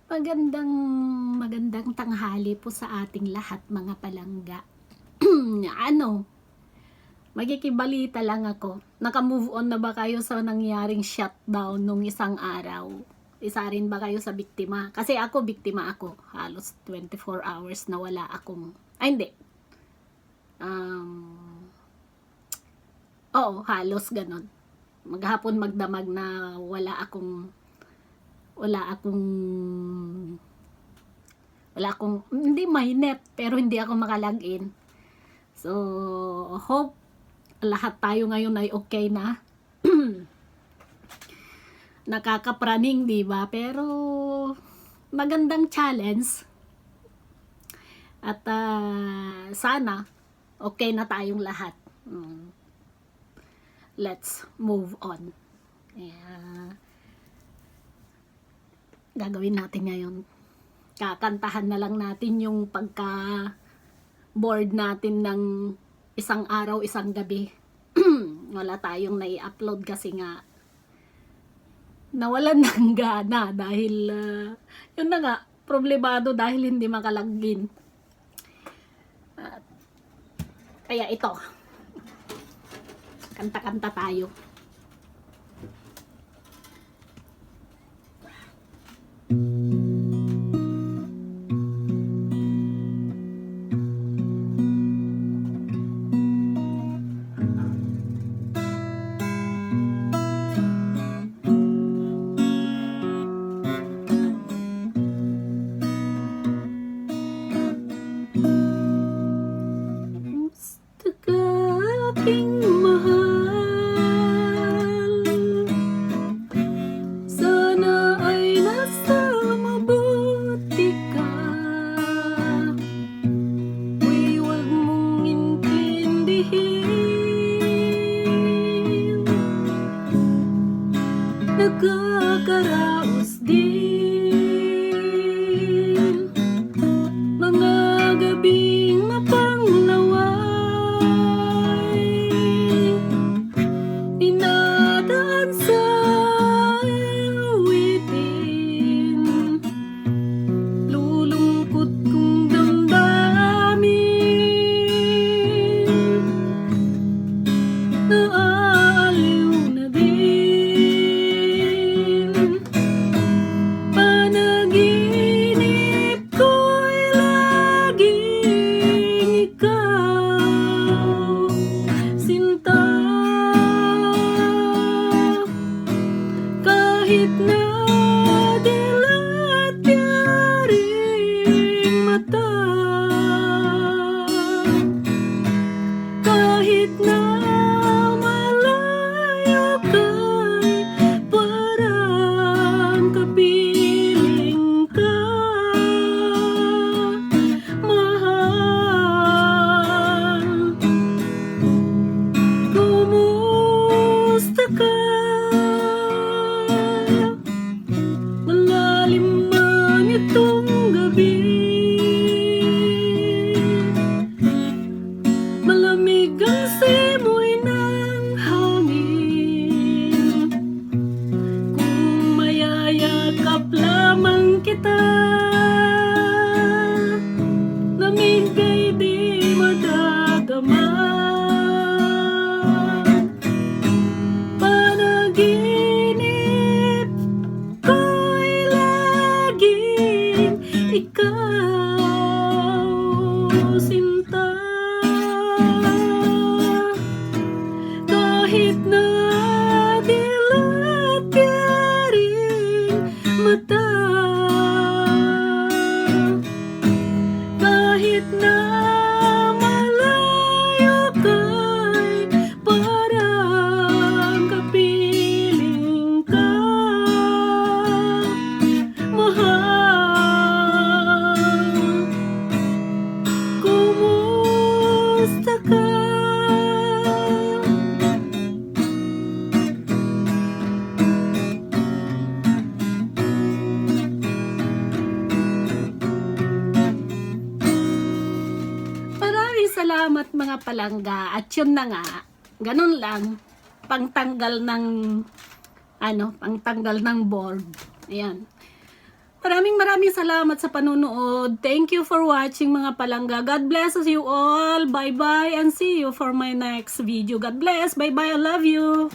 Magandang magandang tanghali po sa ating lahat mga palangga. Ano, magikibalita lang ako. Naka-move on na ba kayo sa nangyaring shutdown nung isang araw? Isa rin ba kayo sa biktima? Kasi ako, biktima ako. Halos 24 hours na wala akong... Ay, hindi. Oo, halos ganon. Maghapon magdamag na wala akong hindi mainit pero hindi ako makalagin. So hope lahat tayo ngayon ay okay na. Nakakapraning, di ba? Pero magandang challenge at sana okay na tayong lahat. Let's move on. Gagawin natin ngayon, kakantahan na lang natin yung pagka board natin ng isang araw, isang gabi. Wala tayong nai-upload kasi nga nawalan ng gana dahil yun na nga, problemado dahil hindi makalagin. Kaya ito, kanta-kanta tayo. Gusto ka aking mahal, sana ay nasa mabuti ka. Huwag mong intindihin, nakakaraos din mga gabing mapanglaway, dinadaan sa awitin, lulungkot kong damdamin, naaaliw na din. Panaginip ko'y laging ikaw, sinta. Kahit na dilat yaring mata, kahit na malayo ka'y parang kapiling ka, mahal. Kumusta ka? Malalim man itong gabi, malamig ang simoy ng hangin. Kung mayayakap lamang kita, lamig ay di madadama. Panaginip ko'y laging ikaw, sinta. Kahit na dilat yaring mata, kahit na malayo ka'y parang kapiling ka, mahal. Kumusta ka? Maraming salamat mga palangga. At yun na nga, ganun lang, pangtanggal ng board. Ayan. Maraming salamat sa panunood. Thank you for watching mga palangga. God bless you all. Bye-bye and see you for my next video. God bless. Bye-bye. I love you.